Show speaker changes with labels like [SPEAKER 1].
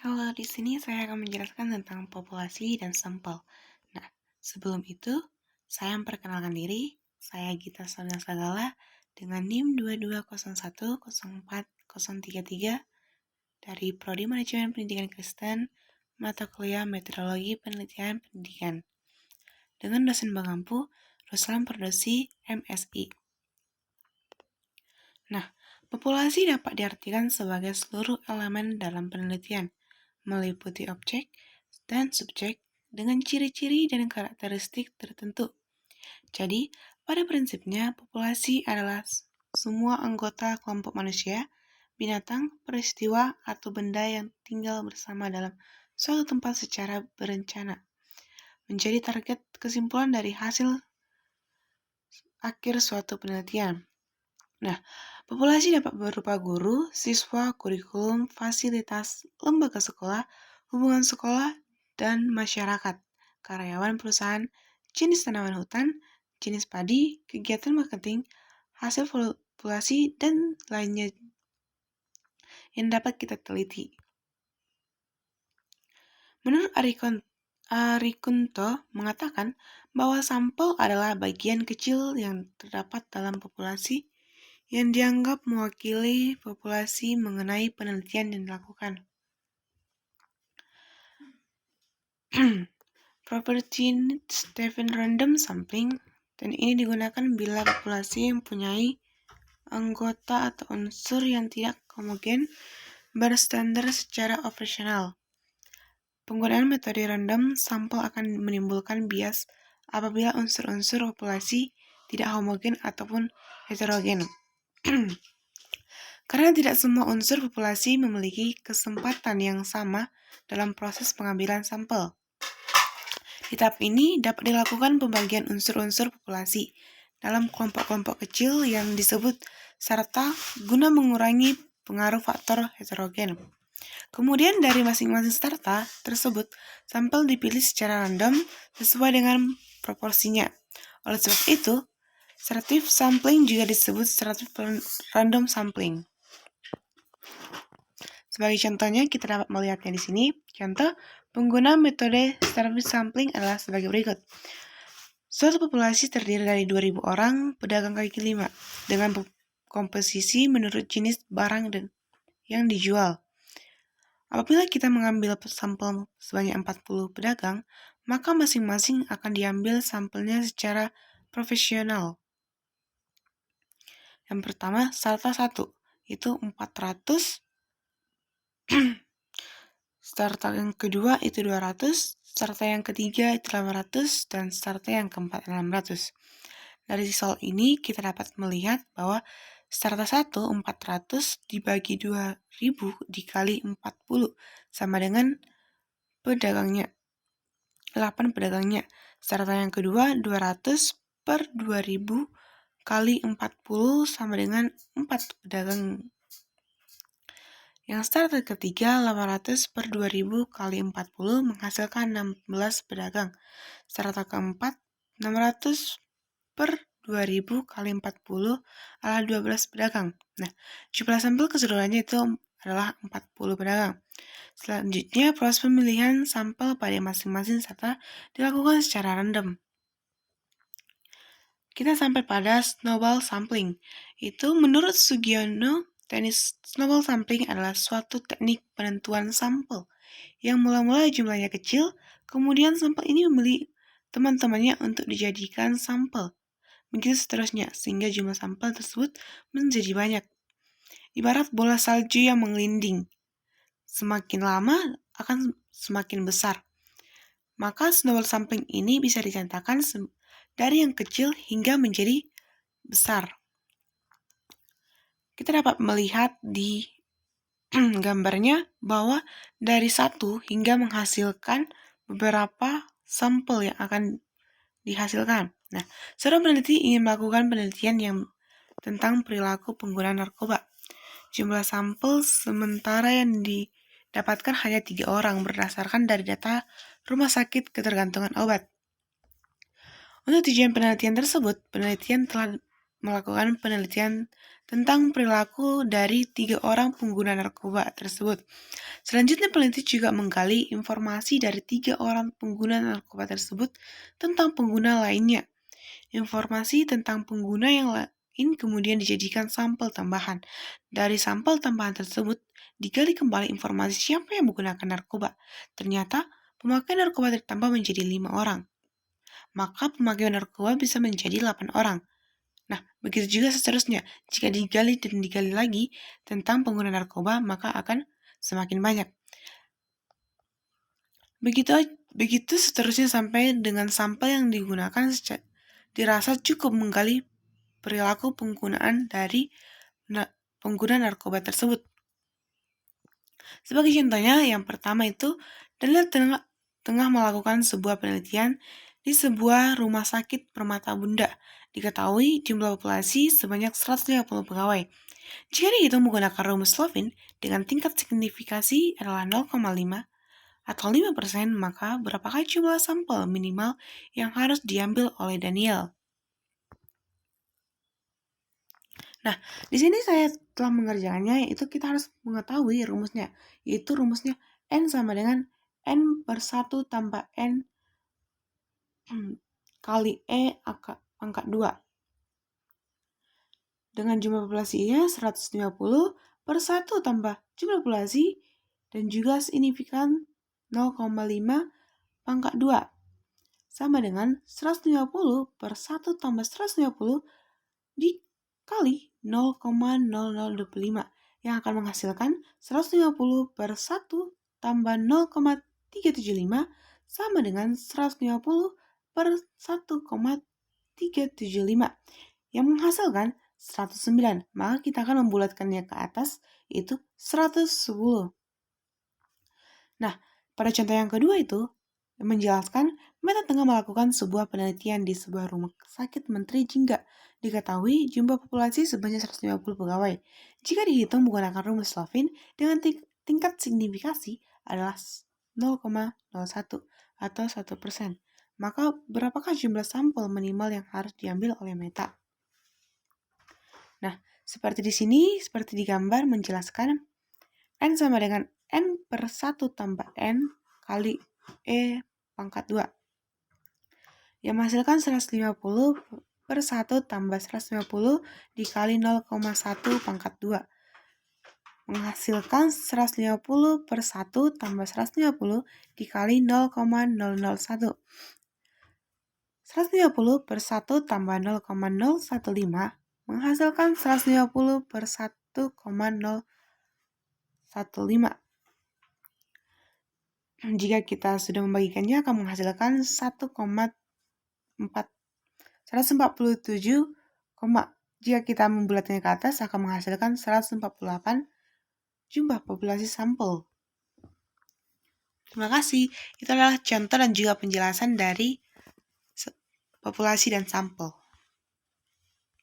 [SPEAKER 1] Halo, di sini saya akan menjelaskan tentang populasi dan sampel. Nah, sebelum itu, saya memperkenalkan diri. Saya Gita Sonia Sagala dengan NIM 22010433 dari Prodi Manajemen Pendidikan Kristen, mata kuliah Metodologi Penelitian Pendidikan, dengan dosen pengampu Ruslan Perdosi, MSI. Nah, populasi dapat diartikan sebagai seluruh elemen dalam penelitian, meliputi objek dan subjek dengan ciri-ciri dan karakteristik tertentu. Jadi, pada prinsipnya, populasi adalah semua anggota kelompok manusia, binatang, peristiwa, atau benda yang tinggal bersama dalam suatu tempat secara berencana, menjadi target kesimpulan dari hasil akhir suatu penelitian. Nah, populasi dapat berupa guru, siswa, kurikulum, fasilitas, lembaga sekolah, hubungan sekolah, dan masyarakat, karyawan perusahaan, jenis tanaman hutan, jenis padi, kegiatan marketing, hasil populasi, dan lainnya yang dapat kita teliti. Menurut Arikunto mengatakan bahwa sampel adalah bagian kecil yang terdapat dalam populasi yang dianggap mewakili populasi mengenai penelitian yang dilakukan. Property Stephen Random Sampling, dan ini digunakan bila populasi mempunyai anggota atau unsur yang tidak homogen berstandar secara operasional. Penggunaan metode random sampel akan menimbulkan bias apabila unsur-unsur populasi tidak homogen ataupun heterogen. Karena tidak semua unsur populasi memiliki kesempatan yang sama dalam proses pengambilan sampel. Di tahap ini dapat dilakukan pembagian unsur-unsur populasi dalam kelompok-kelompok kecil yang disebut serta guna mengurangi pengaruh faktor heterogen. Kemudian dari masing-masing serta tersebut, sampel dipilih secara random sesuai dengan proporsinya. Oleh sebab itu, selective sampling juga disebut selective random sampling. Sebagai contohnya, kita dapat melihatnya di sini. Contoh, penggunaan metode selective sampling adalah sebagai berikut. Suatu populasi terdiri dari 2.000 orang pedagang kaki lima dengan komposisi menurut jenis barang yang dijual. Apabila kita mengambil sampel sebanyak 40 pedagang, maka masing-masing akan diambil sampelnya secara profesional. Yang pertama, serta 1, itu 400. Serta yang kedua itu 200, serta yang ketiga itu 800, dan serta yang keempat 600. Dari soal ini kita dapat melihat bahwa serta 1, 400 dibagi 2.000 dikali 40 sama dengan pedagangnya, 8 pedagangnya. Serta yang kedua 200 per 2.000 kali 40 sama dengan 4 pedagang. Yang serta ketiga 800 per 2.000 kali 40 menghasilkan 16 pedagang. Serta keempat 600 per 2.000 kali 40 adalah 12 pedagang. Nah, jumlah sampel keseluruhannya itu adalah 40 pedagang. Selanjutnya, proses pemilihan sampel pada masing-masing serta dilakukan secara random. Kita sampai pada snowball sampling. Itu menurut Sugiono, teknik snowball sampling adalah suatu teknik penentuan sampel yang mula-mula jumlahnya kecil, kemudian sampel ini memilih teman-temannya untuk dijadikan sampel. Begitu seterusnya, sehingga jumlah sampel tersebut menjadi banyak. Ibarat bola salju yang menggelinding. Semakin lama akan semakin besar. Maka snowball sampling ini bisa dicontohkan dari yang kecil hingga menjadi besar. Kita dapat melihat di gambarnya bahwa dari 1 hingga menghasilkan beberapa sampel yang akan dihasilkan. Nah, seorang peneliti ingin melakukan penelitian yang tentang perilaku pengguna narkoba. Jumlah sampel sementara yang didapatkan hanya 3 orang berdasarkan dari data rumah sakit ketergantungan obat. Untuk tujuan penelitian tersebut, penelitian telah melakukan penelitian tentang perilaku dari 3 orang pengguna narkoba tersebut. Selanjutnya, peneliti juga menggali informasi dari 3 orang pengguna narkoba tersebut tentang pengguna lainnya. Informasi tentang pengguna yang lain kemudian dijadikan sampel tambahan. Dari sampel tambahan tersebut, digali kembali informasi siapa yang menggunakan narkoba. Ternyata, pemakai narkoba ditambah menjadi 5 orang. Maka pemakaian narkoba bisa menjadi 8 orang. Nah, begitu juga seterusnya. Jika digali dan digali lagi tentang pengguna narkoba, maka akan semakin banyak. Begitu seterusnya sampai dengan sampel yang digunakan dirasa cukup menggali perilaku penggunaan dari pengguna narkoba tersebut. Sebagai contohnya, yang pertama itu Dalil tengah melakukan sebuah penelitian di sebuah rumah sakit Permata Bunda. Diketahui jumlah populasi sebanyak 150 pegawai. Jika dihitung menggunakan rumus Slovin dengan tingkat signifikasi adalah 0,5 atau 5%, maka berapakah jumlah sampel minimal yang harus diambil oleh Daniel? Nah, di sini saya telah mengerjakannya, yaitu kita harus mengetahui rumusnya, yaitu rumusnya N sama dengan N per 1 tambah N kali E pangkat 2. Dengan jumlah populasinya 150 per 1 tambah jumlah populasi dan juga signifikan 0,5 pangkat 2. Sama dengan 150 per 1 tambah 150 dikali 0,0025 yang akan menghasilkan 150 per 1 tambah 0,375 sama dengan 150 per 1,375 yang menghasilkan 109. Maka kita akan membulatkannya ke atas, yaitu 110. Nah, pada contoh yang kedua itu menjelaskan Meta tengah melakukan sebuah penelitian di sebuah rumah sakit Menteri Jingga. Diketahui jumlah populasi sebanyak 150 pegawai. Jika dihitung menggunakan rumus Slovin dengan tingkat signifikasi adalah 0,01 atau 1%. Maka berapakah jumlah sampel minimal yang harus diambil oleh Meta? Nah, seperti di sini, seperti di gambar menjelaskan N sama dengan N per 1 tambah N kali E pangkat 2. Yang menghasilkan 150 per 1 tambah 150 dikali 0,1 pangkat 2. Menghasilkan 150 per 1 tambah 150 dikali 0,001. 150 per 1 tambah 0,015 menghasilkan 150 per 1,015. Jika kita sudah membagikannya akan menghasilkan 147, jika kita membulatnya ke atas akan menghasilkan 148 jumlah populasi sampel. Terima kasih. Itu adalah contoh dan juga penjelasan dari populasi dan sampel.